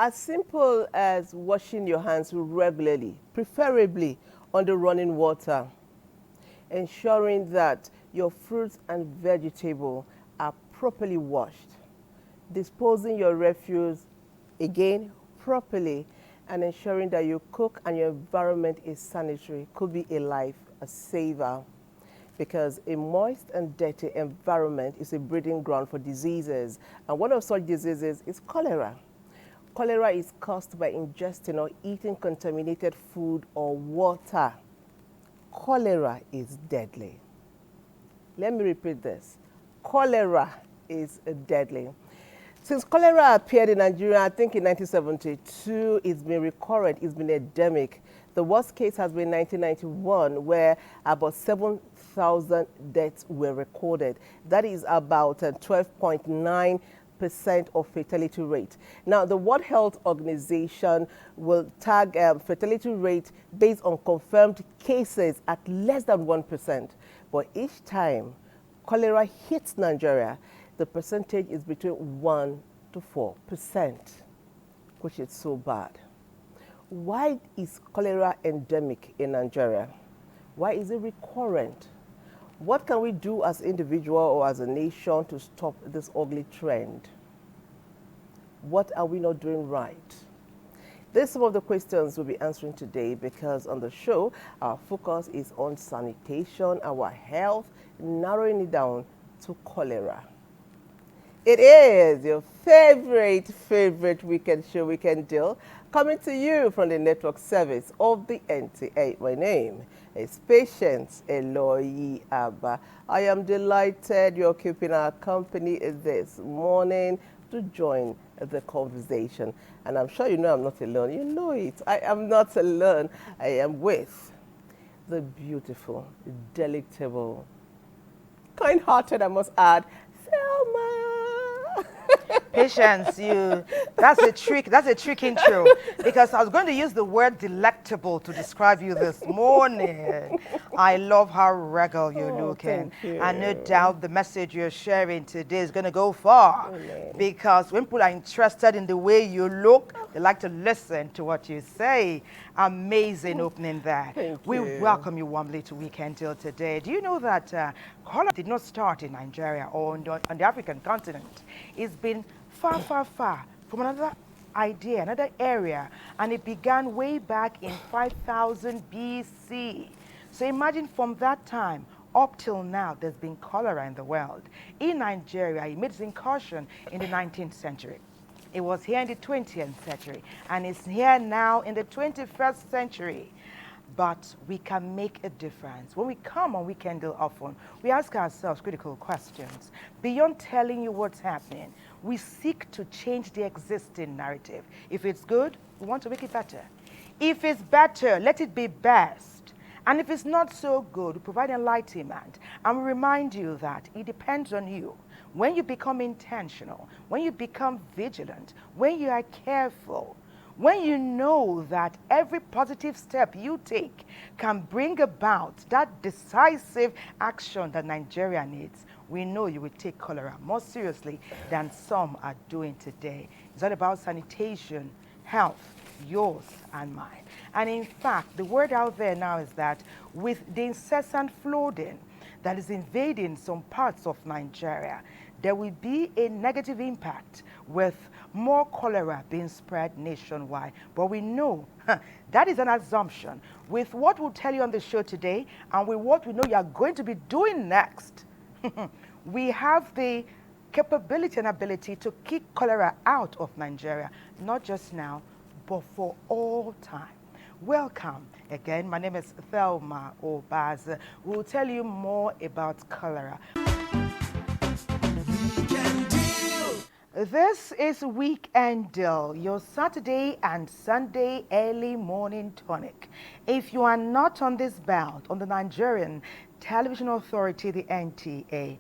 As simple as washing your hands regularly, preferably under running water, ensuring that your fruits and vegetables are properly washed, disposing your refuse again properly, and ensuring that you cook and your environment is sanitary could be a life saver, because a moist and dirty environment is a breeding ground for diseases, and one of such diseases is cholera. Cholera is caused by ingesting or eating contaminated food or water. Cholera is deadly. Let me repeat this. Cholera is deadly. Since cholera appeared in Nigeria, I think in 1972, it's been recurrent, it's been endemic. The worst case has been 1991, where about 7,000 deaths were recorded. That is about 12.9% of fatality rate. Now, the World Health Organization will tag fatality rate based on confirmed cases at less than 1%. But each time cholera hits Nigeria, the percentage is between 1 to 4%, which is so bad. Why is cholera endemic in Nigeria? Why is it recurrent? What can we do as individual or as a nation to stop this ugly trend? What are we not doing right? These are some of the questions we'll be answering today, because on the show, our focus is on sanitation, our health, narrowing it down to cholera. It is your favorite weekend show, Weekend Deal, coming to you from the network service of the NTA. My name is Patience Eloyi Abba. I am delighted you're keeping our company this morning to join the conversation. And I'm sure you know I'm not alone. You know it. I am not alone. I am with the beautiful, delectable, kind-hearted, I must add, Selma. Patience, that's a trick intro, because I was going to use the word delectable to describe you this morning. I love how regal you're looking. Thank you. And no doubt the message you're sharing today is going to go far. Amen. Because when people are interested in the way you look, they like to listen to what you say. Amazing opening there. Thank We you. welcome you warmly to Weekend Deal today. Do you know that cholera did not start in Nigeria or on the African continent? It's been far from another idea, another area, and it began way back in 5000 BC. So imagine from that time up till now, there's been cholera in the world. In Nigeria, it made its incursion in the 19th century. It was here in the 20th century, and it's here now in the 21st century. But we can make a difference. When we come on Weekend Deal often, we ask ourselves critical questions. Beyond telling you what's happening, we seek to change the existing narrative. If it's good, we want to make it better. If it's better, let it be best. And if it's not so good, we provide enlightenment. And we remind you that it depends on you. When you become intentional, when you become vigilant, when you are careful, when you know that every positive step you take can bring about that decisive action that Nigeria needs, we know you will take cholera more seriously than some are doing today. It's all about sanitation, health, yours and mine. And in fact, the word out there now is that with the incessant flooding that is invading some parts of Nigeria, there will be a negative impact with more cholera being spread nationwide. But we know that is an assumption. With what we'll tell you on the show today and with what we know you are going to be doing next, we have the capability and ability to kick cholera out of Nigeria, not just now, but for all time. Welcome again. My name is Thelma Obaz. We'll tell you more about cholera. This is Weekend Deal, your Saturday and Sunday early morning tonic. If you are not on this belt, on the Nigerian Television Authority, the NTA,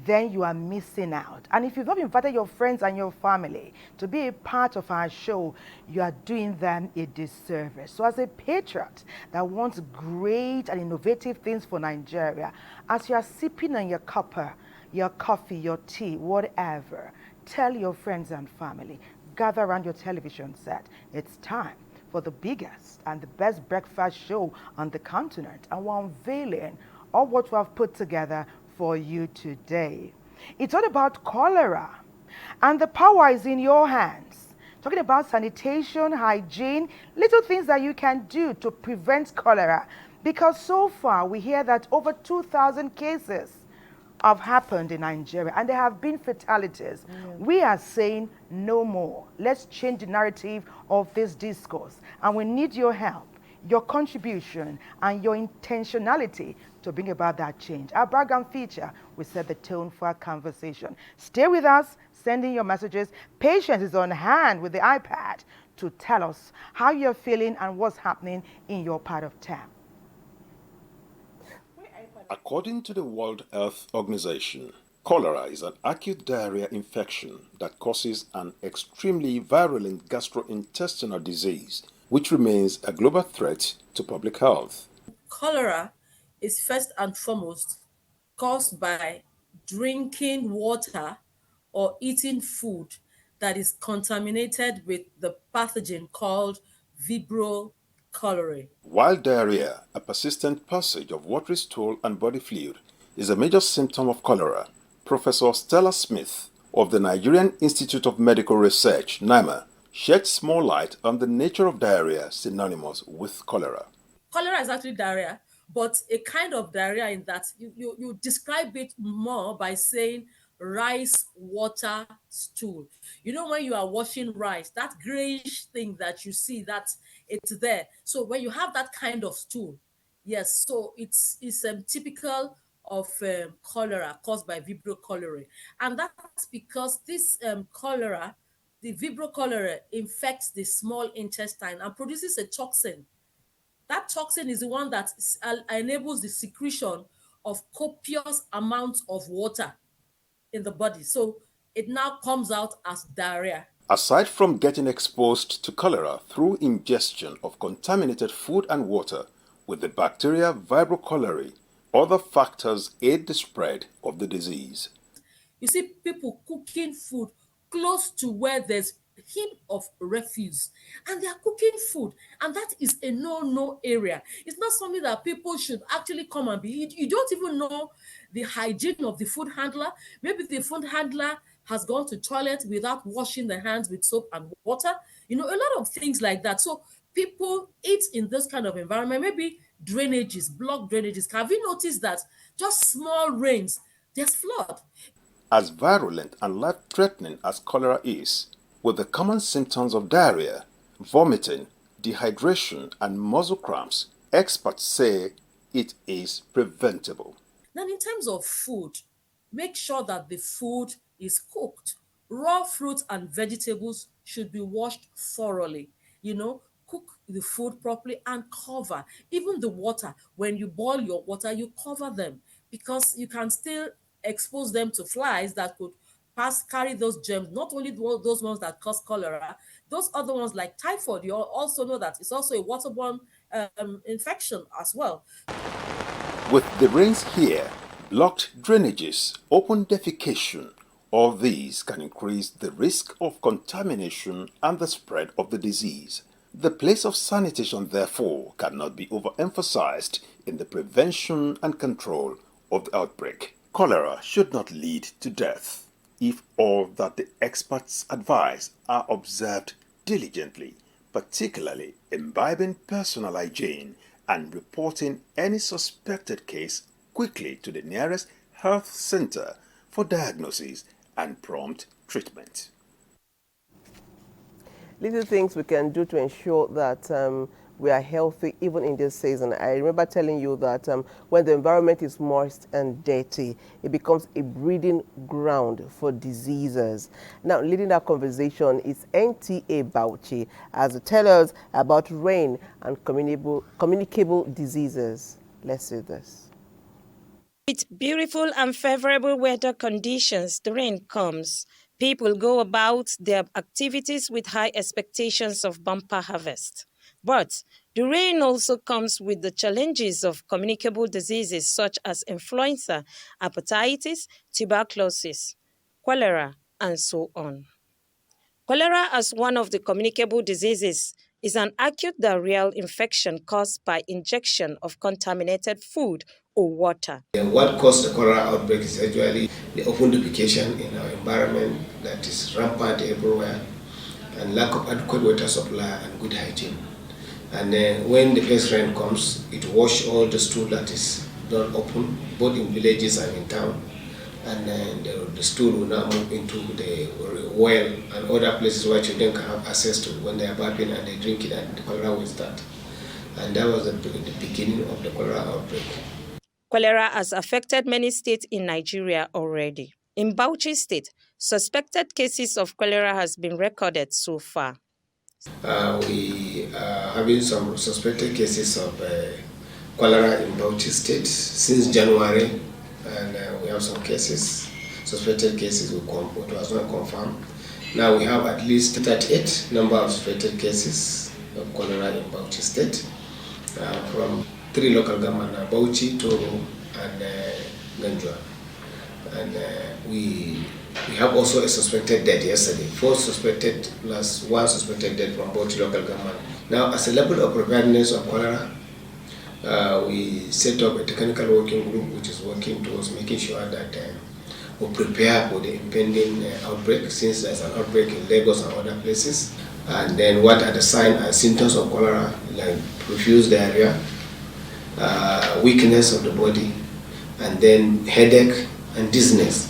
then you are missing out. And if you've not invited your friends and your family to be a part of our show, you are doing them a disservice. So as a patriot that wants great and innovative things for Nigeria, as you are sipping on your cuppa, your coffee, your tea, whatever, tell your friends and family, gather around your television set. It's time for the biggest and the best breakfast show on the continent, and we're unveiling all what we have put together for you today. It's all about cholera, and the power is in your hands. Talking about sanitation, hygiene, little things that you can do to prevent cholera, because so far we hear that over 2,000 cases have happened in Nigeria, and there have been fatalities. We are saying no more. Let's change the narrative of this discourse, and we need your help, your contribution, and your intentionality to bring about that change. Our program feature will set the tone for our conversation. Stay with us, send in your messages. Patience is on hand with the iPad to tell us how you're feeling and what's happening in your part of town. According to the World Health Organization, cholera is an acute diarrhea infection that causes an extremely virulent gastrointestinal disease, which remains a global threat to public health. Cholera is first and foremost caused by drinking water or eating food that is contaminated with the pathogen called Vibrio cholerae. While diarrhea, a persistent passage of watery stool and body fluid, is a major symptom of cholera, Professor Stella Smith of the Nigerian Institute of Medical Research, NIMR, sheds more light on the nature of diarrhea synonymous with cholera. Cholera is actually diarrhea, but a kind of diarrhea in that you describe it more by saying rice, water, stool. You know, when you are washing rice, that grayish thing that you see, that it's there. So when you have that kind of stool, yes, so it's typical of cholera caused by Vibrio cholerae. And that's because this cholera, the Vibrio cholerae, infects the small intestine and produces a toxin. That toxin is the one that enables the secretion of copious amounts of water in the body. So it now comes out as diarrhea. Aside from getting exposed to cholera through ingestion of contaminated food and water with the bacteria Vibrio cholerae, other factors aid the spread of the disease. You see people cooking food close to where there's heap of refuse, and they are cooking food, and that is a no area. It's not something that people should actually come and be. You don't even know the hygiene of the food handler. Maybe the food handler has gone to toilet without washing their hands with soap and water. You know, a lot of things like that. So people eat in this kind of environment. Maybe drainages, blocked drainages. Have you noticed that just small rains, there's flood? As virulent and life-threatening as cholera is, with the common symptoms of diarrhea, vomiting, dehydration, and muscle cramps, experts say it is preventable. Then in terms of food, make sure that the food is cooked. Raw fruits and vegetables should be washed thoroughly. You know, cook the food properly and cover. Even the water, when you boil your water, you cover them, because you can still expose them to flies that could carry those germs, not only those ones that cause cholera, those other ones like typhoid. You also know that it's also a waterborne infection as well. With the rains here, blocked drainages, open defecation, all these can increase the risk of contamination and the spread of the disease. The place of sanitation, therefore, cannot be overemphasized in the prevention and control of the outbreak. Cholera should not lead to death if all that the experts advise are observed diligently, particularly imbibing personal hygiene and reporting any suspected case quickly to the nearest health center for diagnosis and prompt treatment. Little things we can do to ensure that we are healthy even in this season. I remember telling you that when the environment is moist and dirty, it becomes a breeding ground for diseases. Now, leading that conversation is NTA Bauchi as it tells us about rain and communicable diseases. Let's see this. With beautiful and favorable weather conditions, the rain comes. People go about their activities with high expectations of bumper harvest. But the rain also comes with the challenges of communicable diseases such as influenza, hepatitis, tuberculosis, cholera, and so on. Cholera, as one of the communicable diseases, is an acute diarrheal infection caused by injection of contaminated food or water. What caused the cholera outbreak is actually the open defecation in our environment that is rampant everywhere, and lack of adequate water supply and good hygiene. And when the first rain comes, it washes all the stool that is not open, both in villages and in town. And then the stool will now move into the well and other places where children can have access to when they are bathing and they drink it, and the cholera will start. And that was the beginning of the cholera outbreak. Cholera has affected many states in Nigeria already. In Bauchi State, suspected cases of cholera has been recorded so far. We are having some suspected cases of cholera in Bauchi State since January, and we have some cases, suspected cases, which was not confirmed. Now we have at least 38 number of suspected cases of cholera in Bauchi State from 3 local governments, Bauchi, Toro, and Ganjua. And we have also a suspected death yesterday, 4 suspected plus 1 suspected death from Bauchi local government. Now, as a level of preparedness of cholera, we set up a technical working group which is working towards making sure that we prepare for the impending outbreak, since there's an outbreak in Lagos and other places. And then what are the signs and symptoms of cholera, like profuse diarrhea, weakness of the body, and then headache and dizziness.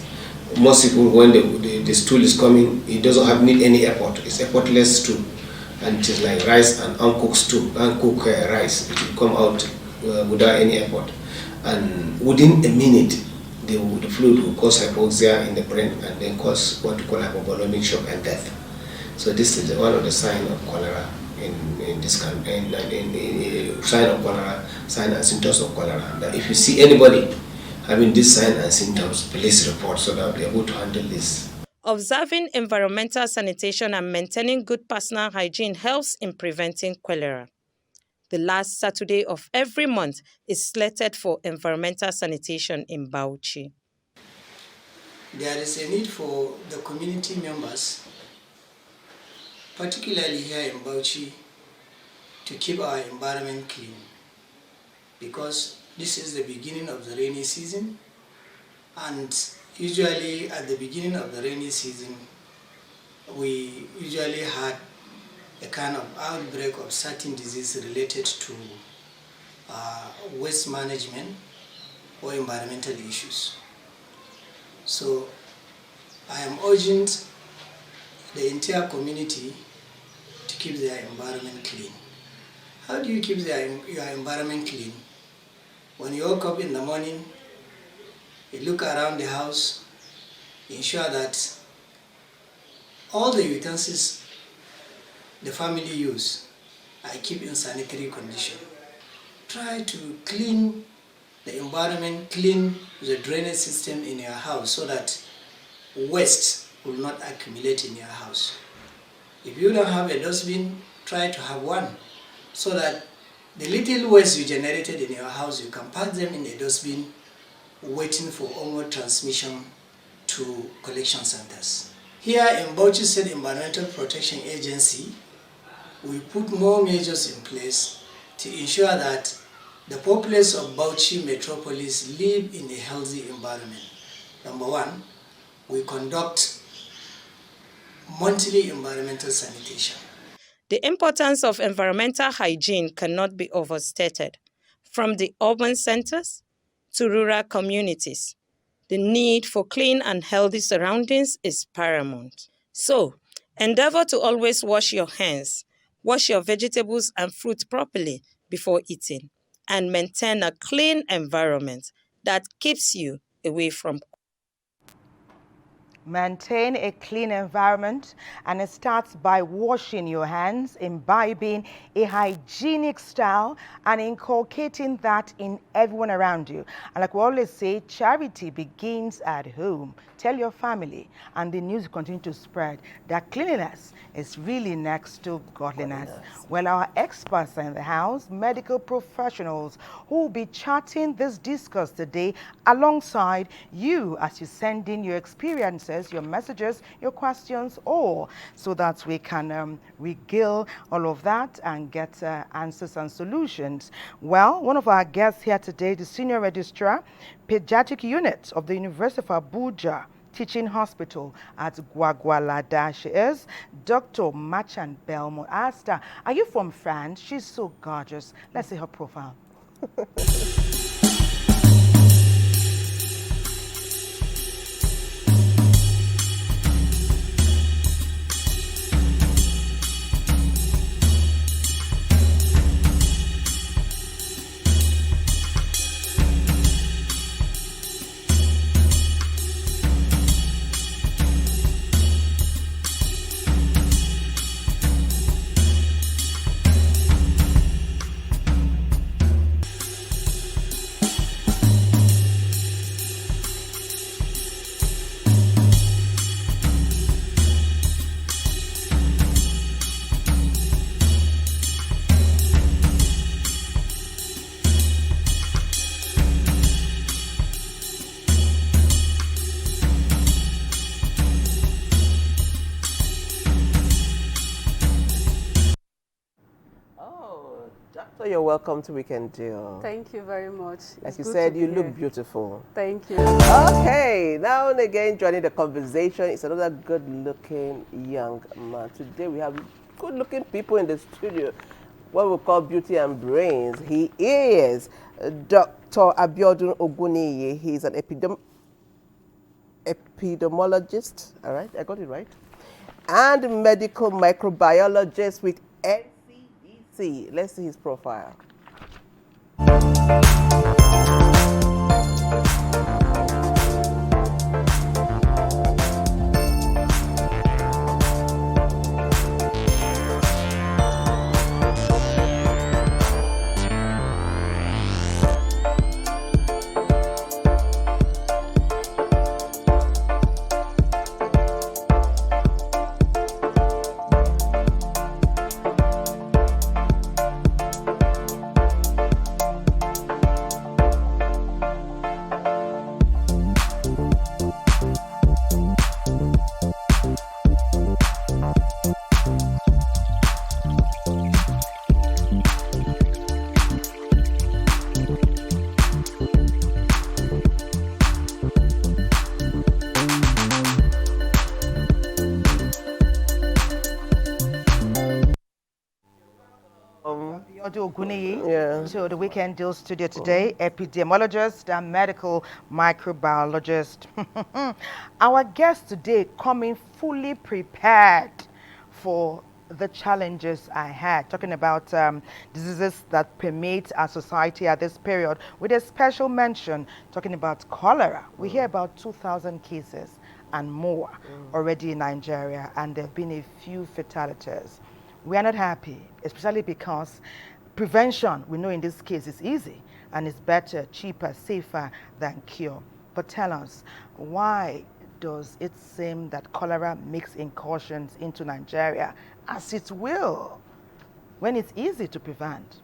Most people, when the stool is coming, it doesn't need any effort. It's effortless stool, and it is like rice and uncooked stew, uncooked rice. It will come out without any effort, and within a minute, the fluid will cause hypoxia in the brain and then cause what we call hypovolemic shock and death. So this is one of the signs of cholera in this country, sign of cholera, sign and symptoms of cholera. That if you see anybody having this sign and symptoms, please report so that we'll be able to handle this. Observing environmental sanitation and maintaining good personal hygiene helps in preventing cholera. The last Saturday of every month is slated for environmental sanitation in Bauchi. There is a need for the community members, particularly here in Bauchi, to keep our environment clean, because this is the beginning of the rainy season, and usually at the beginning of the rainy season we usually had a kind of outbreak of certain disease related to waste management or environmental issues. So I am urging the entire community to keep their environment clean. How do you keep your environment clean? When you wake up in the morning, you look around the house, ensure that all the utensils the family use are kept in sanitary condition. Try to clean the environment, clean the drainage system in your house so that waste will not accumulate in your house. If you don't have a dustbin, try to have one so that the little waste you generated in your house, you can pack them in a dustbin waiting for onward transmission to collection centers. Here in Bauchi State Environmental Protection Agency, we put more measures in place to ensure that the populace of Bauchi metropolis live in a healthy environment. Number one, we conduct monthly environmental sanitation. The importance of environmental hygiene cannot be overstated. From the urban centers to rural communities, the need for clean and healthy surroundings is paramount. So, endeavor to always wash your hands, wash your vegetables and fruit properly before eating, and maintain a clean environment that keeps you away from. Maintain a clean environment, and it starts by washing your hands, imbibing a hygienic style and inculcating that in everyone around you. And like we always say, charity begins at home. Tell your family, and the news continue to spread that cleanliness is really next to godliness. Well, our experts are in the house, medical professionals who will be chatting this discourse today alongside you as you send in your experiences, your messages, your questions, all so that we can regale all of that and get answers and solutions. Well, one of our guests here today, the Senior Registrar, Pediatric Unit of the University of Abuja Teaching Hospital at Gwagwalada. She is Dr. Machan Belmo. I asked her, are you from France? She's so gorgeous. Let's see her profile. So you're welcome to Weekend Deal. Thank you very much. As It's you good said, to you be look here. beautiful. Thank you. Okay, now and again, joining the conversation is another good-looking young man. Today we have good-looking people in the studio, what we call beauty and brains. He is Dr. Abiodun Oguniyi. He's an epidemiologist, all right, I got it right, and medical microbiologist with NCDC. Let's see his profile. Yeah. To the Weekend Deal studio today, epidemiologist and medical microbiologist. Our guest today coming fully prepared for the challenges I had, talking about diseases that permeate our society at this period, with a special mention talking about cholera. We hear about 2,000 cases and more already in Nigeria, and there have been a few fatalities. We are not happy, especially because prevention, we know in this case, is easy and it's better, cheaper, safer than cure. But tell us, why does it seem that cholera makes incursions into Nigeria as it will when it's easy to prevent?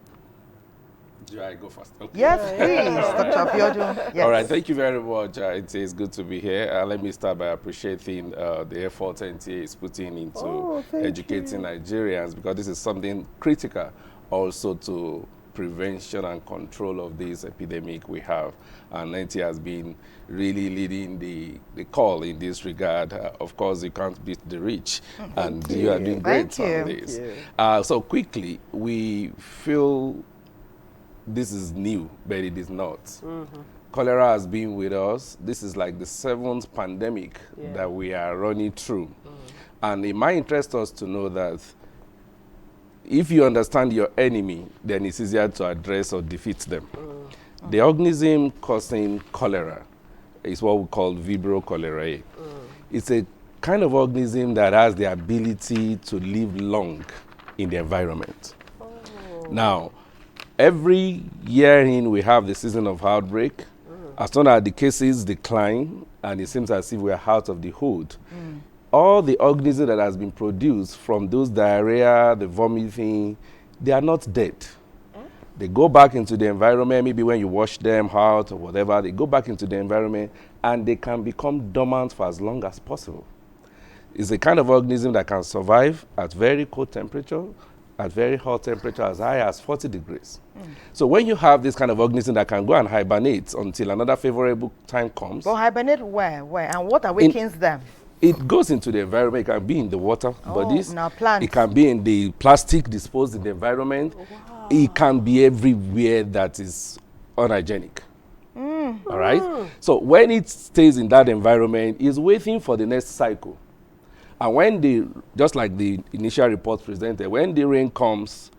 Do I go first? Okay. Yes, please, Dr. Abiodun. Yes. All right, thank you very much. It is good to be here. Let me start by appreciating the effort NTA is putting into educating Nigerians, because this is something critical also to prevention and control of this epidemic we have. And NTA has been really leading the call in this regard. Of course, you can't beat the rich, and you are doing great on this. So quickly, we feel this is new, but it is not. cholera has been with us. This is like the 7th pandemic that we are running through. And it might interest us to know that if you understand your enemy, then it's easier to address or defeat them. The organism causing cholera is what we call Vibrio cholerae. It's a kind of organism that has the ability to live long in the environment. Now, every year in we have the season of outbreak. As soon as the cases decline and it seems as if we are out of the hood, all the organisms that has been produced from those diarrhea, the vomiting, they are not dead. They go back into the environment, maybe when you wash them out or whatever, they go back into the environment and they can become dormant for as long as possible. It's a kind of organism that can survive at very cold temperature, at very hot temperature, as high as 40 degrees. So when you have this kind of organism that can go and hibernate until another favorable time comes. But hibernate where? And what awakens them? It goes into the environment. It can be in the water bodies. Now plants. It can be in the plastic disposed in the environment. It can be everywhere that is unhygienic. All right? So when it stays in that environment, it's waiting for the next cycle. And when just like the initial report presented, when the rain comes,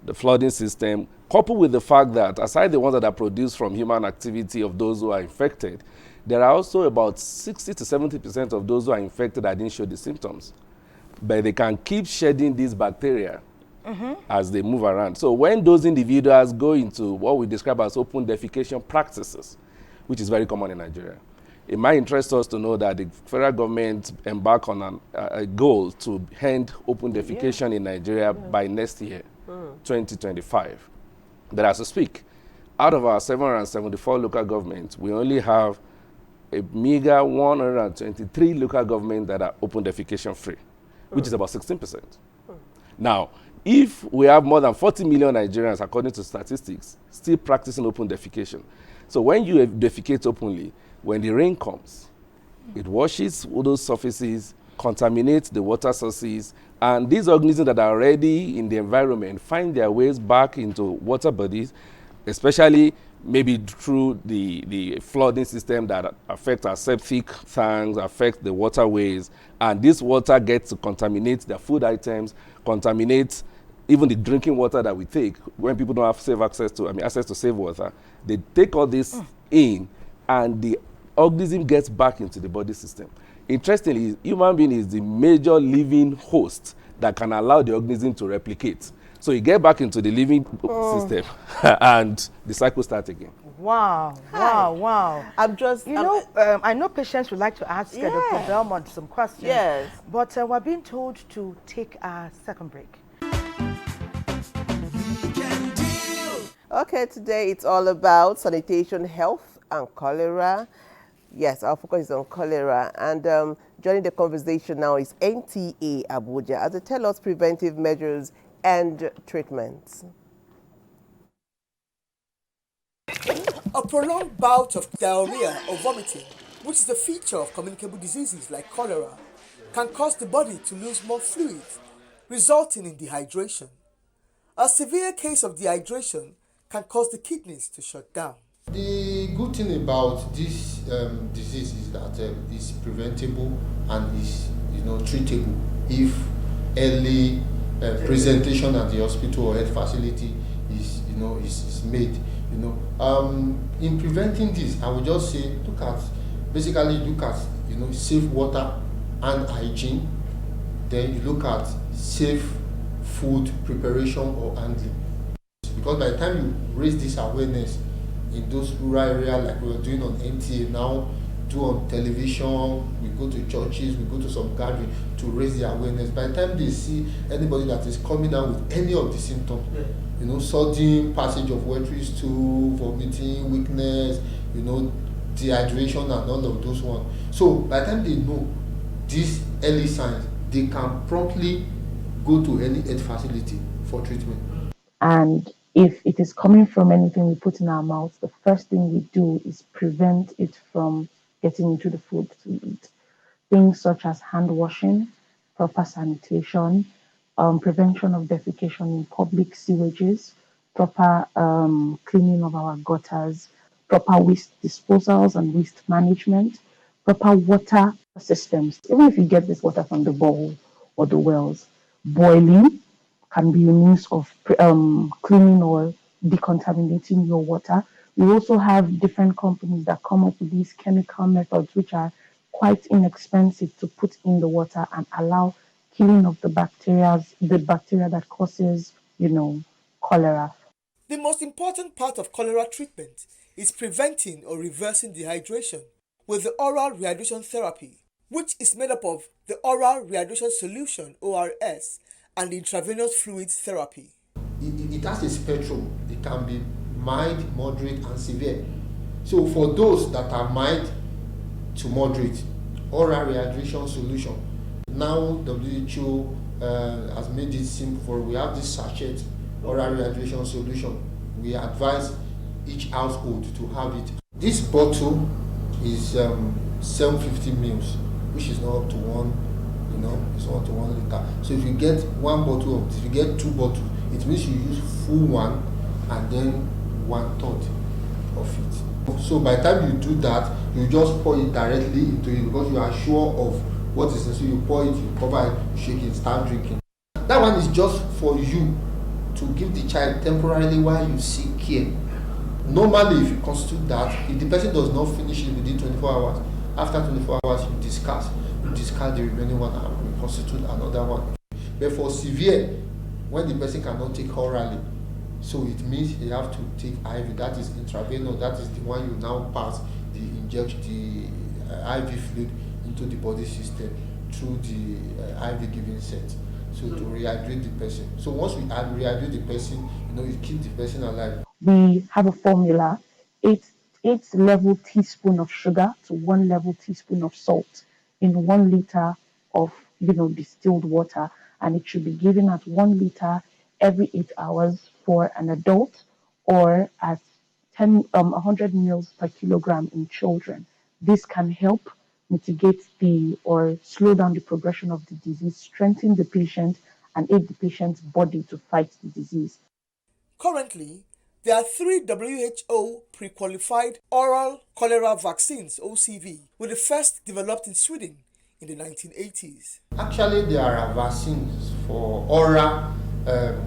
the flooding system, coupled with the fact that aside the ones that are produced from human activity of those who are infected, there are also about 60 to 70% of those who are infected that didn't show the symptoms. But they can keep shedding these bacteria as they move around. So when those individuals go into what we describe as open defecation practices, which is very common in Nigeria, it might interest us to know that the federal government embarked on a goal to end open defecation in Nigeria by next year, 2025. But as we speak, out of our 774 local governments, we only have a meager 123 local governments that are open defecation free, which is about 16%. Now, if we have more than 40 million Nigerians, according to statistics, still practicing open defecation. So when you defecate openly, when the rain comes, it washes all those surfaces, contaminates the water sources, and these organisms that are already in the environment find their ways back into water bodies, especially maybe through the flooding system that affect our septic tanks, affect the waterways, and this water gets to contaminate their food items, contaminate even the drinking water that we take. When people don't have safe access to safe water, they take all this in, and the organism gets back into the body system. Interestingly, human being is the major living host that can allow the organism to replicate. So you get back into the living system and the cycle starts again. Wow. I know patients would like to ask Dr. Belmont some questions. Yes. But we're being told to take a second break. Okay, today it's all about sanitation, health, and cholera. Yes, our focus is on cholera. And joining the conversation now is NTA Abuja as they tell us preventive measures and treatments. A prolonged bout of diarrhea or vomiting, which is a feature of communicable diseases like cholera, can cause the body to lose more fluid, resulting in dehydration. A severe case of dehydration can cause the kidneys to shut down. The good thing about this disease is that it's preventable and is treatable if early presentation at the hospital or health facility is made. In preventing this, I would just say look at safe water and hygiene. Then you look at safe food preparation or handling. Because by the time you raise this awareness in those rural areas, like we were doing on NTA now, do on television, we go to churches, we go to some gathering to raise the awareness. By the time they see anybody that is coming down with any of the symptoms, sudden passage of watery stool, vomiting, weakness, dehydration and all of those ones. So by the time they know these early signs, they can promptly go to any health facility for treatment. And if it is coming from anything we put in our mouths, the first thing we do is prevent it from getting into the food to eat. Things such as hand washing, proper sanitation, prevention of defecation in public sewages, proper cleaning of our gutters, proper waste disposals and waste management, proper water systems. Even if you get this water from the bowl or the wells, boiling can be a means of cleaning or decontaminating your water. We also have different companies that come up with these chemical methods, which are quite inexpensive to put in the water and allow killing of the bacteria that causes, cholera. The most important part of cholera treatment is preventing or reversing dehydration with the oral rehydration therapy, which is made up of the oral rehydration solution (ORS) and the intravenous fluids therapy. It has a spectrum. It can be mild, moderate, and severe. So for those that are mild to moderate, oral rehydration solution. Now WHO has made it simple. We have this sachet oral rehydration solution. We advise each household to have it. This bottle is 750 mils, which is not up to one, it's not up to 1 liter. So if you get one bottle of this, if you get two bottles, it means you use full one and then 1/3 of it. So by the time you do that, you just pour it directly into it because you are sure of what is necessary. You pour it, you cover it, you shake it, start drinking. That one is just for you to give the child temporarily while you seek care. Normally, if you constitute that, if the person does not finish it within 24 hours, after 24 hours, you discard the remaining one and reconstitute another one. But for severe, when the person cannot take orally, so it means you have to take IV, that is intravenous, that is the one you now pass the IV fluid into the body system through the IV giving set. So to rehydrate the person. So once we rehydrate the person, it keeps the person alive. We have a formula, 8 level teaspoon of sugar to 1 level teaspoon of salt in 1 liter of distilled water, and it should be given at 1 liter every 8 hours for an adult, or at 100 mils per kilogram in children. This can help mitigate or slow down the progression of the disease, strengthen the patient, and aid the patient's body to fight the disease. Currently, there are 3 WHO pre-qualified oral cholera vaccines (OCV), with the first developed in Sweden in the 1980s. Actually, there are vaccines for oral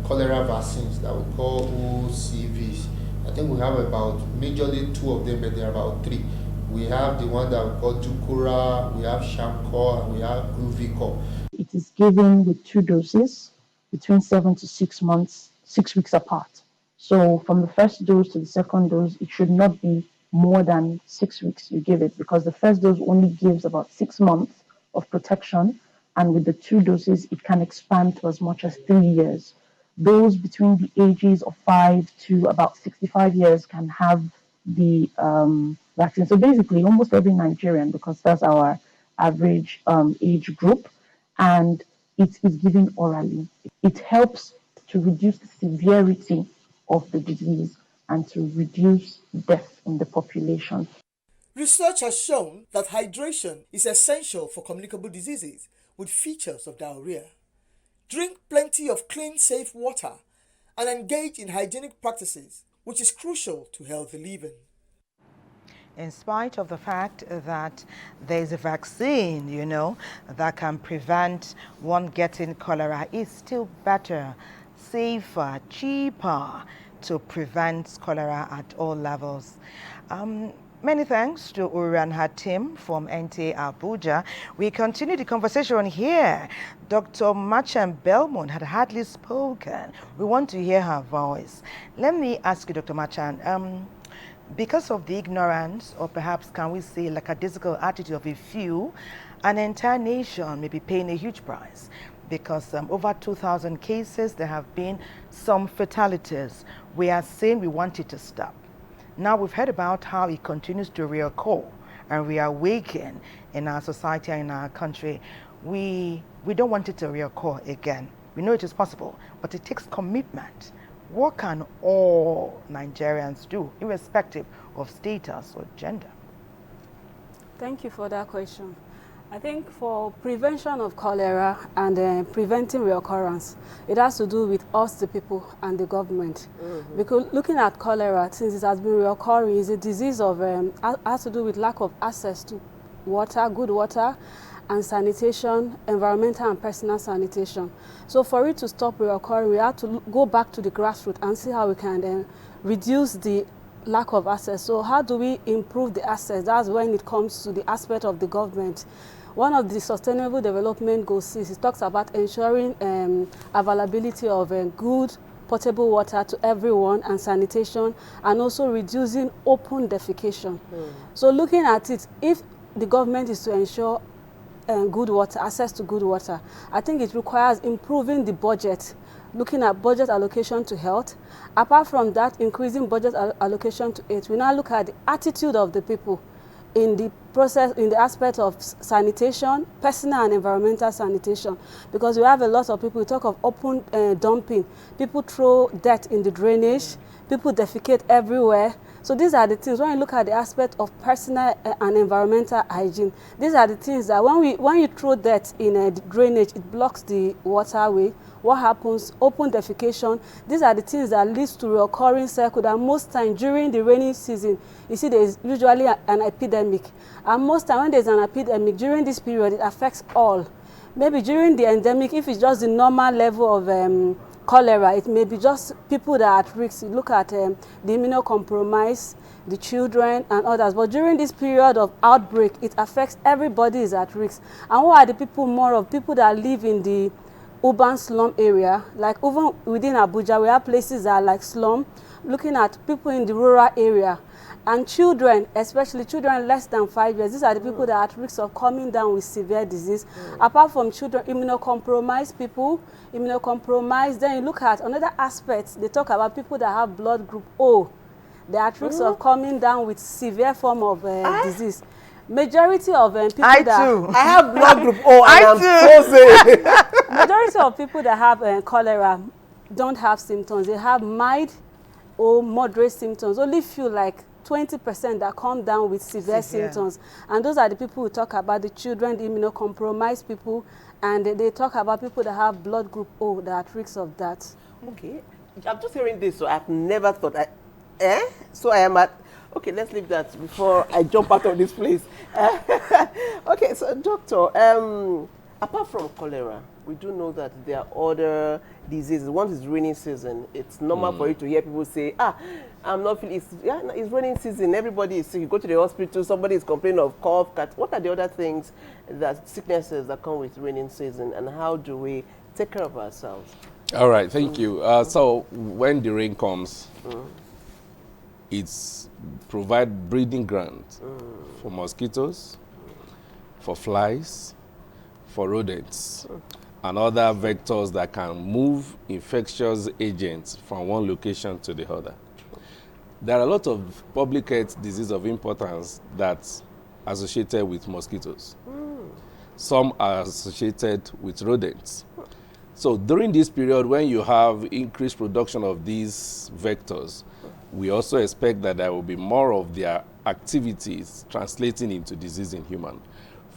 cholera vaccines that we call OCVs. I think we have about majorly 2 of them, but there are about 3. We have the one that we call Ducora, we have Shamcor, and we have Gruvicor. It is given with 2 doses between 7 to 6 months, 6 weeks apart. So from the first dose to the second dose, it should not be more than 6 weeks you give it, because the first dose only gives about 6 months of protection, and with the 2 doses, it can expand to as much as 3 years. Those between the ages of 5 to about 65 years can have the vaccine. So basically, almost every Nigerian, because that's our average age group, and it is given orally. It helps to reduce the severity of the disease and to reduce death in the population. Research has shown that hydration is essential for communicable diseases with features of diarrhea. Drink plenty of clean, safe water and engage in hygienic practices, which is crucial to healthy living. In spite of the fact that there's a vaccine, that can prevent one getting cholera, it's still better, safer, cheaper to prevent cholera at all levels. Many thanks to Urian Hatim from NTA Abuja. We continue the conversation here. Dr. Machan Belmont had hardly spoken. We want to hear her voice. Let me ask you, Dr. Machan, because of the ignorance, or perhaps can we say like a lackadaisical attitude of a few, an entire nation may be paying a huge price, because over 2,000 cases, there have been some fatalities. We are saying we want it to stop. Now we've heard about how it continues to reoccur and reawaken in our society and in our country. We don't want it to reoccur again. We know it is possible, but it takes commitment. What can all Nigerians do, irrespective of status or gender? Thank you for that question. I think for prevention of cholera and preventing reoccurrence, it has to do with us, the people, and the government. Because looking at cholera, since it has been reoccurring, is a disease of has to do with lack of access to water, good water, and sanitation, environmental and personal sanitation. So for it to stop reoccurring, we have to go back to the grassroots and see how we can reduce the lack of access. So how do we improve the access? That's when it comes to the aspect of the government. One of the Sustainable Development Goals is it talks about ensuring availability of good potable water to everyone and sanitation, and also reducing open defecation. So looking at it, if the government is to ensure good water, access to good water, I think it requires improving the budget, looking at budget allocation to health. Apart from that, increasing budget allocation to it, we now look at the attitude of the people in the process, in the aspect of sanitation, personal and environmental sanitation, because we have a lot of people, we talk of open dumping, people throw dirt in the drainage, people defecate everywhere. So these are the things, when you look at the aspect of personal and environmental hygiene, these are the things that when you throw dirt in the drainage, it blocks the waterway. What happens? Open defecation. These are the things that leads to recurring cycle that most time during the rainy season, you see there is usually an epidemic. And most time when there's an epidemic, during this period, it affects all. Maybe during the endemic, if it's just the normal level of cholera, it may be just people that are at risk. You look at the immunocompromised, the children and others. But during this period of outbreak, it affects everybody is at risk. And who are the people more of? People that live in the urban slum area. Like even within Abuja, we have places that are like slum, looking at people in the rural area. And children, especially children less than 5 years, these are the people that are at risk of coming down with severe disease. Apart from children, immunocompromised people, immunocompromised, then you look at another aspect, they talk about people that have blood group O. They are at risk of coming down with severe form of disease. Majority of people I have blood group O and I'm frozen. Majority of people that have cholera don't have symptoms. They have mild or moderate symptoms. Only few, like 20%, that come down with severe symptoms. And those are the people who talk about, the children, the immunocompromised people, and they talk about people that have blood group O that are at risk of that. Okay, I'm just hearing this, so I've never thought, so I am at, okay, let's leave that before I jump out of this place. Okay, so doctor, apart from cholera, we do know that there are other diseases. Once it's raining season, it's normal for you to hear people say, I'm not feeling, it's raining season, everybody is sick. You go to the hospital, somebody is complaining of cough, cat. What are the other things, sicknesses that come with raining season, and how do we take care of ourselves? All right, thank you. So when the rain comes, it's provide breeding grounds for mosquitoes, for flies, for rodents, and other vectors that can move infectious agents from one location to the other. There are a lot of public health diseases of importance that's associated with mosquitoes. Some are associated with rodents. So during this period, when you have increased production of these vectors, we also expect that there will be more of their activities translating into disease in human.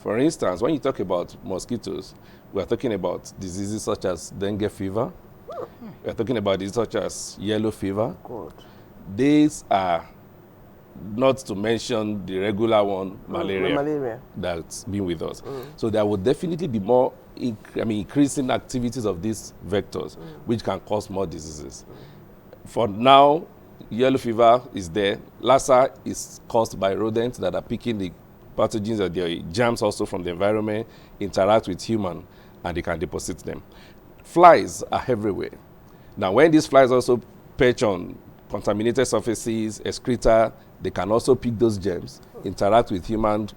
For instance, when you talk about mosquitoes, we are talking about diseases such as dengue fever. We are talking about diseases such as yellow fever. These are, not to mention the regular one, malaria, that's been with us. So there will definitely be more increasing activities of these vectors, which can cause more diseases. For now, yellow fever is there. Lassa is caused by rodents that are picking the pathogens or the germs also from the environment, interact with human, and they can deposit them. Flies are everywhere. Now, when these flies also perch on contaminated surfaces, excreta, they can also pick those germs, interact with human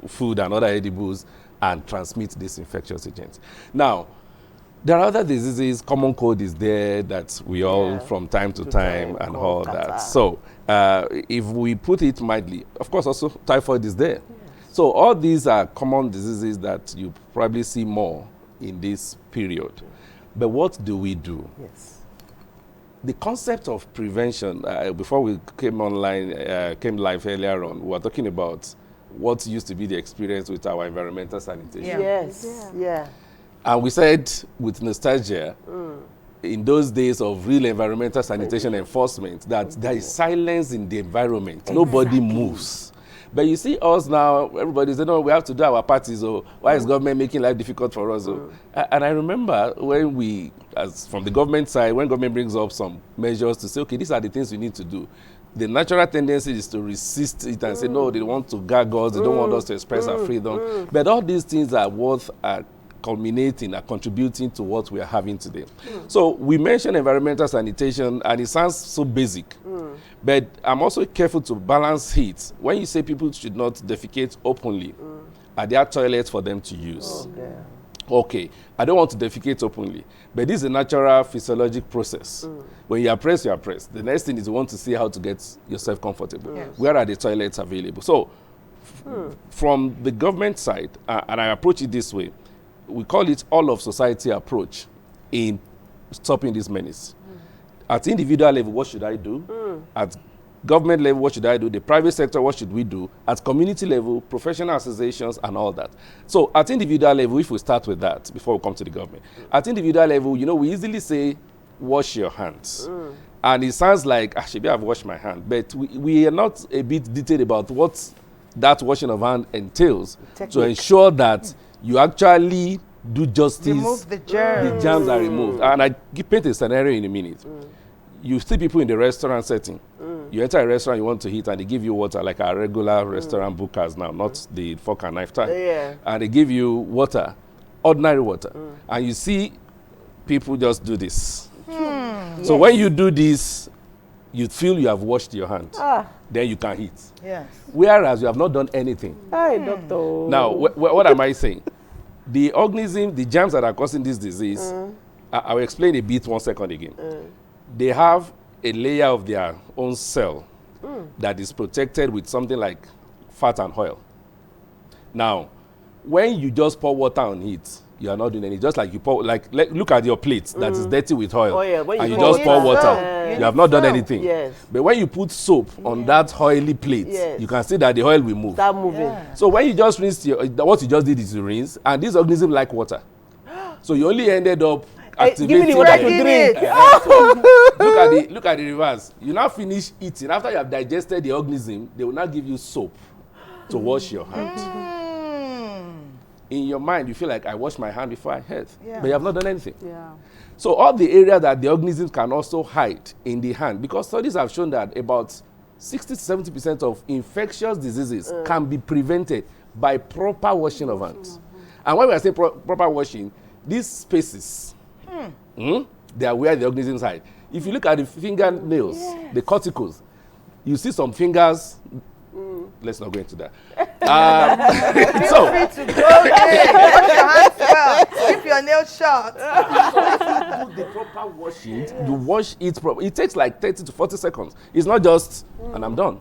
food and other edibles, and transmit these infectious agents. Now, there are other diseases. Common cold is there that we all from time to time and all that. So if we put it mildly, of course also typhoid is there. So all these are common diseases that you probably see more in this period. But what do we do? The concept of prevention, before we came online, came live earlier on, we were talking about what used to be the experience with our environmental sanitation. Yes, yeah. And we said with nostalgia, in those days of real environmental sanitation enforcement, that there is silence in the environment. Nobody moves. But you see us now, everybody says, no, we have to do our parties. Or why is government making life difficult for us? And I remember when we, as from the government side, when government brings up some measures to say, okay, these are the things we need to do, the natural tendency is to resist it and say, no, they want to gag us, they don't want us to express our freedom. But all these things are worth culminating and contributing to what we are having today. So we mentioned environmental sanitation, and it sounds so basic, but I'm also careful to balance it. When you say people should not defecate openly, are there toilets for them to use? Okay, I don't want to defecate openly, but this is a natural physiologic process. When you are pressed, you are pressed. The next thing is you want to see how to get yourself comfortable. Where are the toilets available? So from the government side, and I approach it this way, we call it all of society approach in stopping this menace. At individual level, what should I do? At government level, what should I do? The private sector, what should we do? At community level, professional associations and all that. So at individual level, if we start with that before we come to the government, at individual level, you know, we easily say, wash your hands. And it sounds like, maybe I've washed my hand, but we are not a bit detailed about what that washing of hand entails to ensure that you actually do justice. Remove the germs. The germs are removed. And I paint a scenario in a minute. You see people in the restaurant setting. You enter a restaurant, you want to eat, and they give you water, like our regular restaurant bookers now, not the fork and knife type. And they give you water, ordinary water. And you see people just do this. So when you do this, you feel you have washed your hands. Then you can eat. Whereas you have not done anything. Doctor. Now, what am I saying? The organism, the germs that are causing this disease, I will explain a bit 1 second again. They have a layer of their own cell that is protected with something like fat and oil. Now, when you just pour water on it, you are not doing anything. Just like you pour, like look at your plate that is dirty with oil, and you just pour water. You have not done anything. But when you put soap on that oily plate, you can see that the oil will move. Start moving. So when you just rinse, what you just did is you rinse, and this organism like water. So you only ended up activating. Give me the water to drink. So look at the reverse. You now finish eating. After you have digested the organism, they will now give you soap to wash your hands. In your mind, you feel like I washed my hand before I ate, but you have not done anything. So all the area that the organisms can also hide in the hand, because studies have shown that about 60 to 70% of infectious diseases can be prevented by proper washing of hands. And when we are saying proper washing, these spaces, they are where the organisms hide. If you look at the fingernails, the cuticles, you see some fingers. Let's not go into that. So, free to go there. Wash your hands well. Keep your nails short. If you do the proper washing, you wash it properly. It takes like 30 to 40 seconds. It's not just, and I'm done.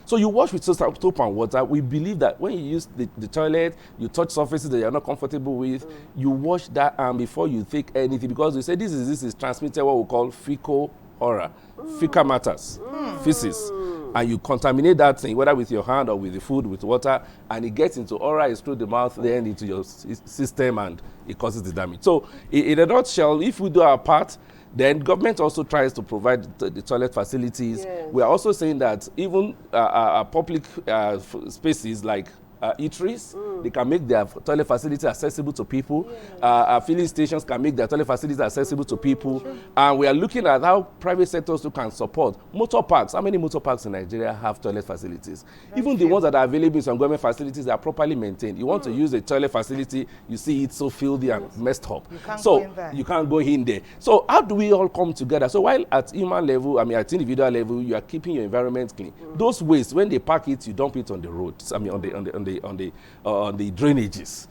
So you wash with soap and water. We believe that when you use the toilet, you touch surfaces that you're not comfortable with, you wash that arm before you take anything, because we say this is transmitted what we call fecal-oral, fecal matters, feces. And you contaminate that thing, whether with your hand or with the food, with water, and it gets into oral, it's through the mouth, then into your system, and it causes the damage. So in a nutshell, if we do our part, then government also tries to provide the toilet facilities. We are also saying that even public spaces like eateries, they can make their toilet facilities accessible to people. Filling stations can make their toilet facilities accessible to people. And we are looking at how private sectors too can support. Motor parks, how many motor parks in Nigeria have toilet facilities? Even the ones that are available in some government facilities are properly maintained. You want to use a toilet facility, you see it so filthy and messed up. You can't go in there. So how do we all come together? So while at human level, at individual level, you are keeping your environment clean. Those waste, when they pack it, you dump it on the roads, on the drainages.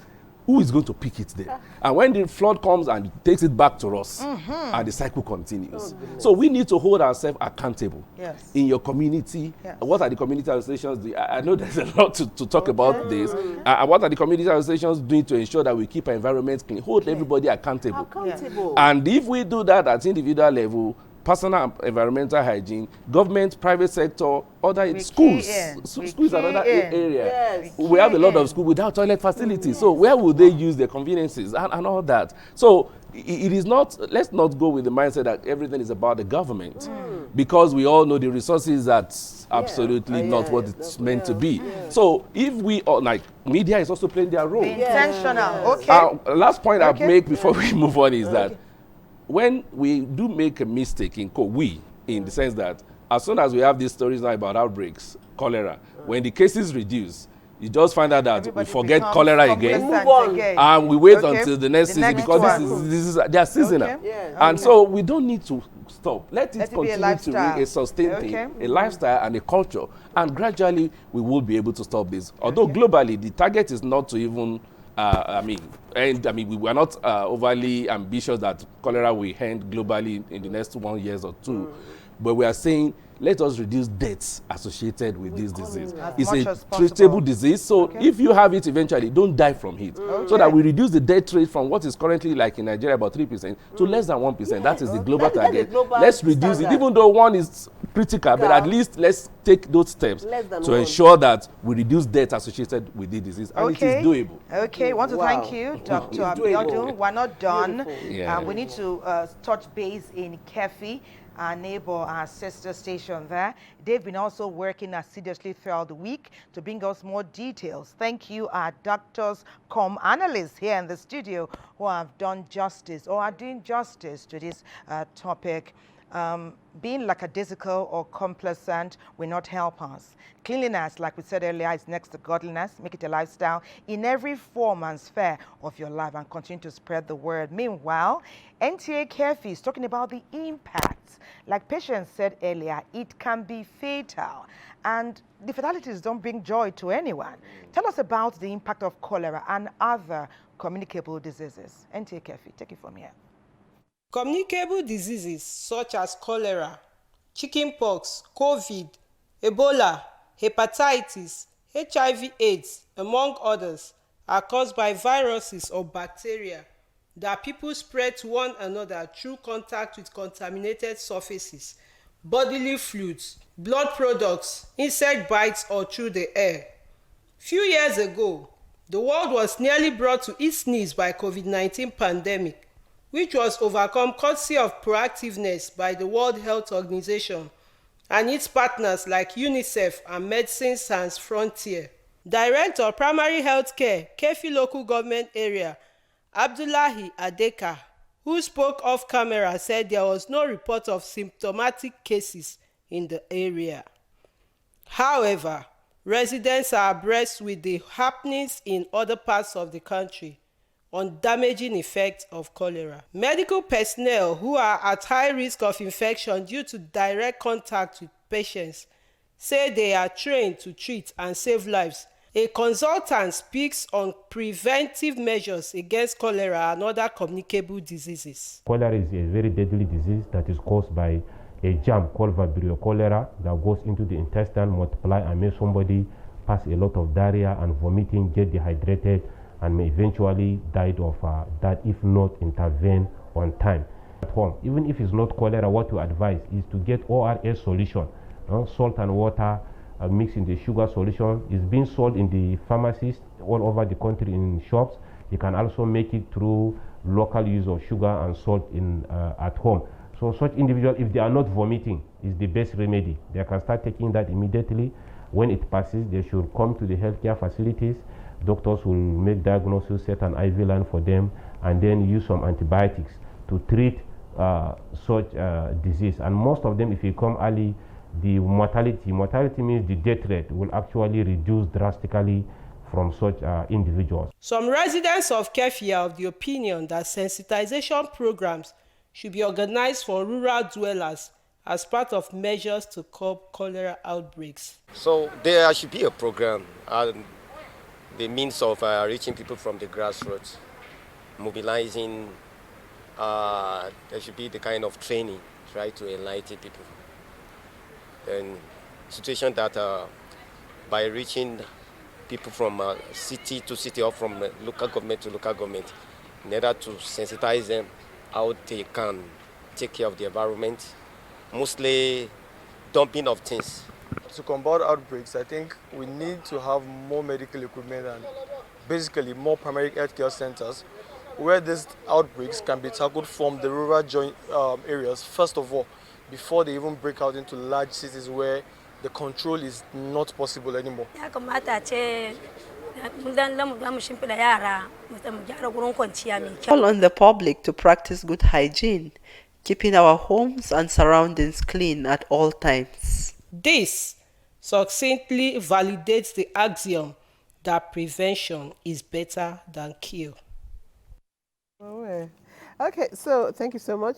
Who is going to pick it there? And when the flood comes and takes it back to us, and the cycle continues. So we need to hold ourselves accountable in your community. What are the community associations doing? I know there's a lot to talk about this. What are the community associations doing to ensure that we keep our environment clean? Hold everybody accountable. And if we do that at individual level, personal and environmental hygiene, government, private sector, other schools. Schools are another area. Yes. We have a lot of schools without toilet facilities. So where would they use their conveniences and all that? So it is not, let's not go with the mindset that everything is about the government, because we all know the resources that's absolutely not what it's meant to be. So if we all, like, media is also playing their role. Be intentional. Okay. Last point I'll make before we move on is that when we do make a mistake in in the sense that as soon as we have these stories now about outbreaks, cholera, when the cases reduce, you just find out that we forget cholera again, and we wait until the next season, because they are seasonal. And so we don't need to stop. Let it continue to be a sustained thing, a lifestyle and a culture, and gradually we will be able to stop this. Although globally, the target is not to even we are not overly ambitious that cholera will end globally in the next 1 year or two, but we are saying let us reduce deaths associated with this disease. It's a treatable disease, so if you have it eventually, don't die from it. So that we reduce the death rate from what is currently like in Nigeria about 3% to less than 1%. That is the global target. Let's reduce it, even though one is critical, but at least let's take those steps to ensure that we reduce deaths associated with the disease, and it is doable. Okay, I want to thank you, Dr. Abiodun. We're not done. We need to touch base in Kefi, our neighbor, our sister station there. They've been also working assiduously throughout the week to bring us more details. Thank you, our doctors, analysts here in the studio who have done justice or are doing justice to this topic. Being lackadaisical or complacent will not help us. Cleanliness, like we said earlier, is next to godliness. Make it a lifestyle in every form and sphere of your life and continue to spread the word. Meanwhile, NTA Kefi is talking about the impacts. Like Patience said earlier, it can be fatal. And the fatalities don't bring joy to anyone. Tell us about the impact of cholera and other communicable diseases. NTA Kefi, take it from here. Communicable diseases such as cholera, chickenpox, COVID, Ebola, hepatitis, HIV/AIDS, among others, are caused by viruses or bacteria that people spread to one another through contact with contaminated surfaces, bodily fluids, blood products, insect bites, or through the air. Few years ago, the world was nearly brought to its knees by COVID-19 pandemic, which was overcome courtesy of proactiveness by the World Health Organization and its partners like UNICEF and Medicine Sans Frontier. Director of Primary Health Care, Kefi Local Government Area, Abdullahi Adeka, who spoke off camera, said there was no report of symptomatic cases in the area. However, residents are abreast with the happenings in other parts of the country on damaging effects of cholera. Medical personnel who are at high risk of infection due to direct contact with patients say they are trained to treat and save lives. A consultant speaks on preventive measures against cholera and other communicable diseases. Cholera is a very deadly disease that is caused by a germ called Vibrio cholera that goes into the intestine, multiply, and make somebody pass a lot of diarrhea and vomiting, get dehydrated, and may eventually die of that if not intervene on time. At home, even if it's not cholera, what we advise is to get ORS solution, salt and water mixed in the sugar solution. Is being sold in the pharmacies all over the country in shops. You can also make it through local use of sugar and salt in at home. So such individuals, if they are not vomiting, is the best remedy. They can start taking that immediately. When it passes, they should come to the healthcare facilities. Doctors will make diagnosis, set an IV line for them, and then use some antibiotics to treat such disease. And most of them, if you come early, the mortality means the death rate will actually reduce drastically from such individuals. Some residents of Kefi are of the opinion that sensitization programs should be organized for rural dwellers as part of measures to curb cholera outbreaks. So there should be a program and the means of reaching people from the grassroots, mobilizing. There should be the kind of training, try to enlighten people. Then situation that by reaching people from city to city or from local government to local government, in order to sensitize them how they can take care of the environment mostly dumping of things. To combat outbreaks, I think we need to have more medical equipment and basically more primary healthcare centers where these outbreaks can be tackled from the rural areas, first of all, before they even break out into large cities where the control is not possible anymore. Call on the public to practice good hygiene, keeping our homes and surroundings clean at all times. This succinctly validates the axiom that prevention is better than cure. Oh, okay, so thank you so much,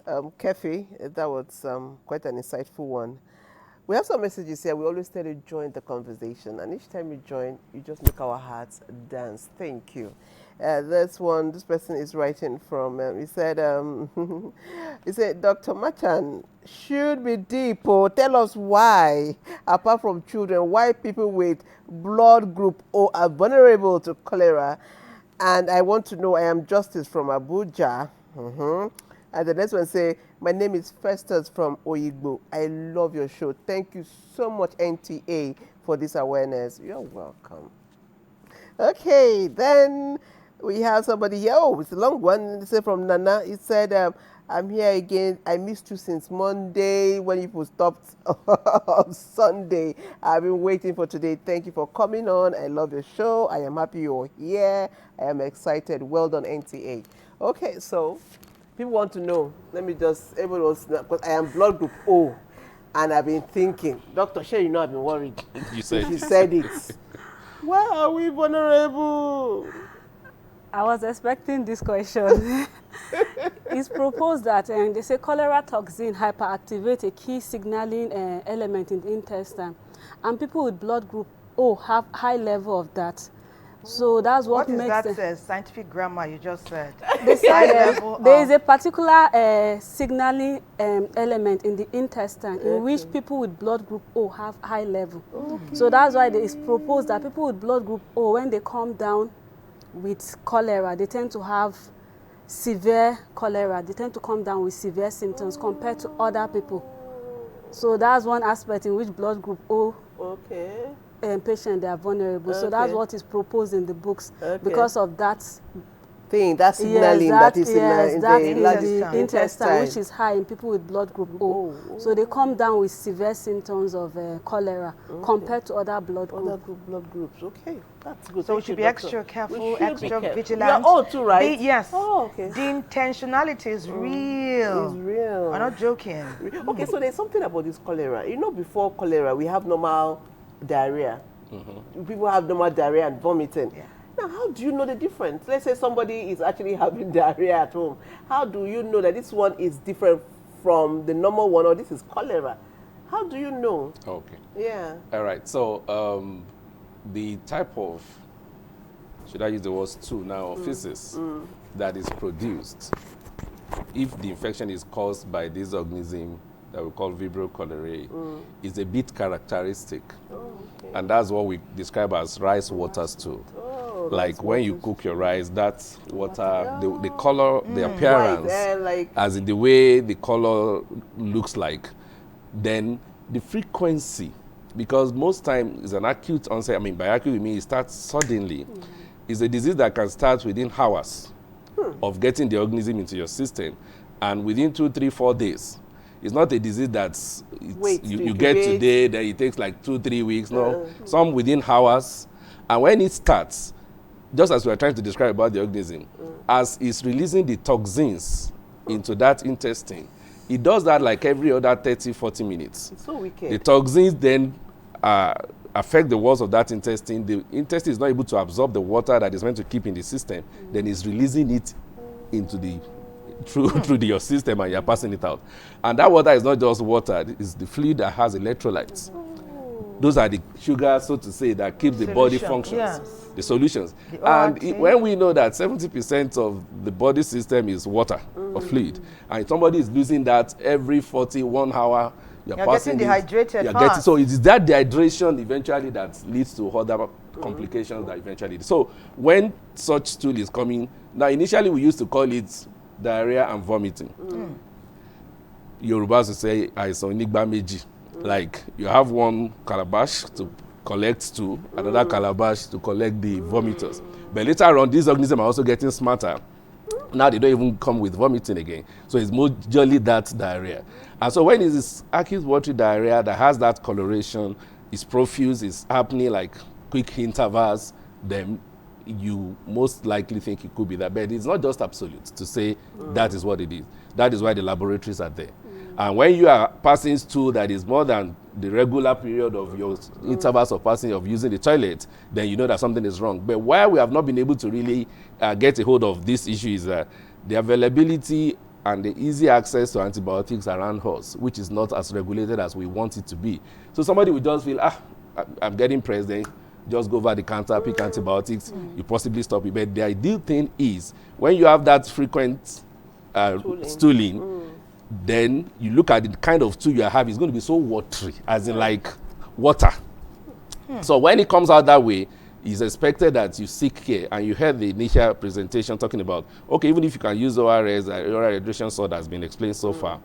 Kefi. That was quite an insightful one. We have some messages here. We always tell you join the conversation, and each time you join, you just make our hearts dance. Thank you. This person is writing from. He said, Dr. Machan should be deep. Tell us why, apart from children, why people with blood group O are vulnerable to cholera. And I want to know. I am Justice from Abuja. And the next one say, my name is Festus from Oyigbo. I love your show. Thank you so much, NTA, for this awareness. You're welcome. Okay, then we have somebody here. Oh, it's a long one. It's from Nana. It said, I'm here again. I missed you since Monday when you stopped on Sunday. I've been waiting for today. Thank you for coming on. I love your show. I am happy you're here. I am excited. Well done, NTA. Okay, so people want to know. Let me just, everyone else, because I am blood group O, and I've been thinking, Dr. Shay, I've been worried. You said it. Why are we vulnerable? I was expecting this question. It's proposed that they say cholera toxin hyperactivate a key signaling element in the intestine, and people with blood group O have high level of that. So that's what makes that scientific grammar you just said? They said there is a particular signaling element in the intestine in which people with blood group O have high level. Okay. So that's why it is proposed that people with blood group O, when they come down with cholera, they tend to have severe cholera. They tend to come down with severe symptoms compared to other people. So that's one aspect in which blood group O patients, they are vulnerable. So that's what is proposed in the books because of that thing, that signaling that is in the intestine, which is high in people with blood group O. So they come down with severe symptoms of cholera compared to other blood groups. Okay, that's good. So we should be extra careful, extra vigilant. We are too, right? Yes. Oh, okay. The intentionality is real. It's real. I'm not joking. Okay, so there's something about this cholera. Before cholera, we have normal diarrhea. People have normal diarrhea and vomiting. Yeah. Now, how do you know the difference? Let's say somebody is actually having diarrhea at home. How do you know that this one is different from the normal one, or this is cholera? How do you know? Okay. Yeah. All right. So the type of, should I use the words stool now, or feces that is produced, if the infection is caused by this organism that we call Vibrio cholerae, is a bit characteristic. And that's what we describe as rice water stool. Like when you cook your rice, that water, the color, the appearance, as in the way the color looks like. Then the frequency, because most times it's an acute onset. By acute, we mean it starts suddenly. It's a disease that can start within hours of getting the organism into your system, and within 2, 3, 4 days. It's not a disease that's you get today, then it takes like 2, 3 weeks. No, some within hours. And when it starts, just as we are trying to describe about the organism, as it's releasing the toxins into that intestine, it does that like every other 30, 40 minutes. It's so wicked. The toxins then affect the walls of that intestine. The intestine is not able to absorb the water that is meant to keep in the system. Then it's releasing it into the through your system, and you're passing it out. And that water is not just water, it's the fluid that has electrolytes. Those are the sugars, so to say, that keep the body functions, the solutions. When we know that 70% of the body system is water or fluid, and somebody is losing that every 41 hour, you're getting dehydrated fast. So it is that dehydration eventually that leads to other complications that eventually. So when such stool is coming, now initially we used to call it diarrhea and vomiting. Yorubas will say, "Àìsàn onígbá méjì." Like you have one calabash to collect two, another calabash to collect the vomiters. But later on, these organisms are also getting smarter. Now they don't even come with vomiting again. So it's majorly that diarrhea. And so when it is acute watery diarrhea that has that coloration, it's profuse, it's happening like quick intervals, then you most likely think it could be that. But it's not just absolute to say that is what it is. That is why the laboratories are there. And when you are passing stool that is more than the regular period of your intervals of passing of using the toilet, then you know that something is wrong. But why we have not been able to really get a hold of this issue is that the availability and the easy access to antibiotics around us, which is not as regulated as we want it to be. So somebody will just feel, I'm getting pressed, then just go over the counter, pick antibiotics, you possibly stop it. But the ideal thing is when you have that frequent stooling, then you look at the kind of stool you have, it's going to be so watery, as in like water. So when it comes out that way, it's expected that you seek care. And you heard the initial presentation talking about, okay, even if you can use ORS, oral hydration salt has been explained so far,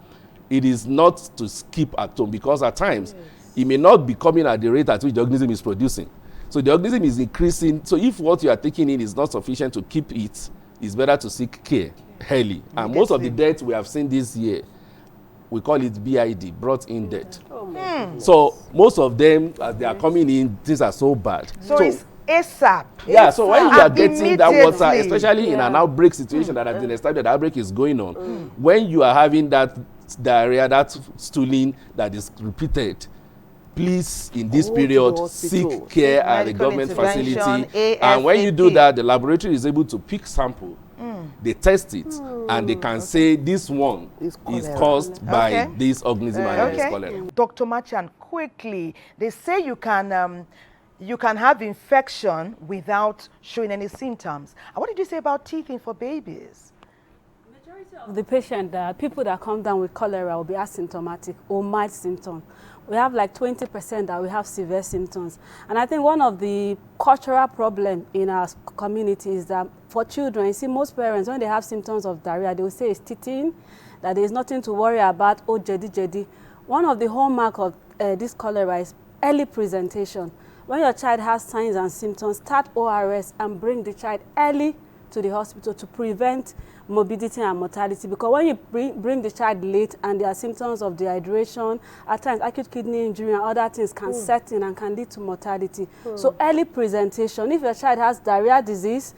it is not to skip at home, because at times it may not be coming at the rate at which the organism is producing. So the organism is increasing. So if what you are taking in is not sufficient to keep it, it's better to seek care early. And most of the deaths we have seen this year, we call it BID, brought in death. So most of them, as they are coming in, things are so bad. So it's ASAP. Yeah, so when you are getting that water, especially in an outbreak situation that has been established, the outbreak is going on, when you are having that diarrhea, that stooling that is repeated, please, in this period, seek care at the government facility. And when you do that, the laboratory is able to pick sample, they test it, and they can say this one is caused by this organism and this cholera. Dr. Machan, quickly, they say you can have infection without showing any symptoms. And what did you say about teething for babies? The patient, people that come down with cholera will be asymptomatic or mild symptoms. We have like 20% that we have severe symptoms. And I think one of the cultural problems in our community is that for children, you see most parents, when they have symptoms of diarrhea, they will say it's teething, that there is nothing to worry about, oh, jedi. One of the hallmarks of this cholera is early presentation. When your child has signs and symptoms, start ORS and bring the child early to the hospital to prevent morbidity and mortality, because when you bring the child late and there are symptoms of dehydration, at times acute kidney injury and other things can set in and can lead to mortality. So early presentation, if your child has diarrhea disease,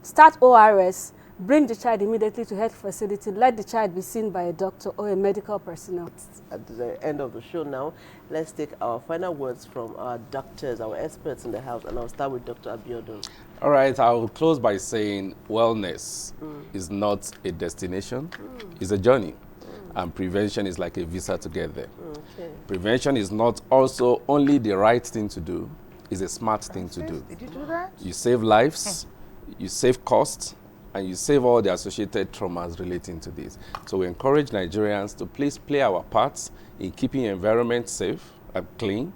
start ORS, bring the child immediately to health facility, let the child be seen by a doctor or a medical personnel. At the end of the show now, let's take our final words from our doctors, our experts in the house, and I'll start with Dr. Abiodun. All right, I will close by saying wellness is not a destination, it's a journey. And prevention is like a visa to get there. Prevention is not also only the right thing to do, it's a smart thing to do. Did you do that? You save lives, you save costs, and you save all the associated traumas relating to this. So we encourage Nigerians to please play our parts in keeping the environment safe and clean.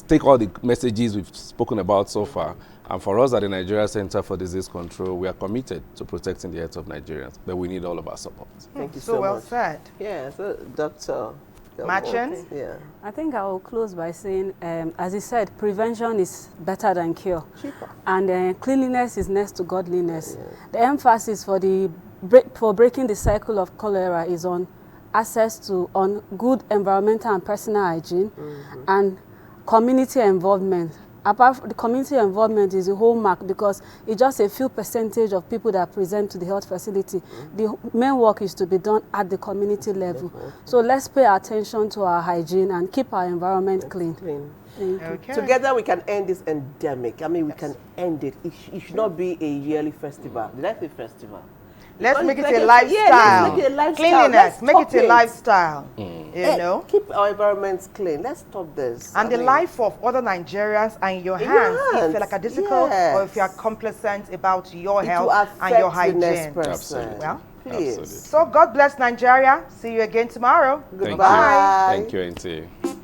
Take all the messages we've spoken about so far. And for us at the Nigeria Center for Disease Control, we are committed to protecting the health of Nigerians, but we need all of our support. Thank you so much. Well said. Yeah, so Dr. Machan? Yeah. I think I will close by saying, as he said, prevention is better than cure. Cheaper. And cleanliness is next to godliness. The emphasis for breaking the cycle of cholera is on access to good environmental and personal hygiene and community involvement. Apart from the community involvement is a hallmark, because it's just a few percentage of people that present to the health facility. The main work is to be done at the community level. So let's pay attention to our hygiene and keep our environment clean. Together we can end this endemic. I mean, we can end it. It should not be a yearly festival. Did I say festival? Let's make it a lifestyle. Yeah, let's make it a lifestyle. Cleanliness, make it a lifestyle. You know? Keep our environments clean. Let's stop this. And the life of other Nigerians are in your hands. If you're like a difficult or if you're complacent about your health and your hygiene. Absolutely. Well, please. So God bless Nigeria. See you again tomorrow. Goodbye. Thank you, NTA.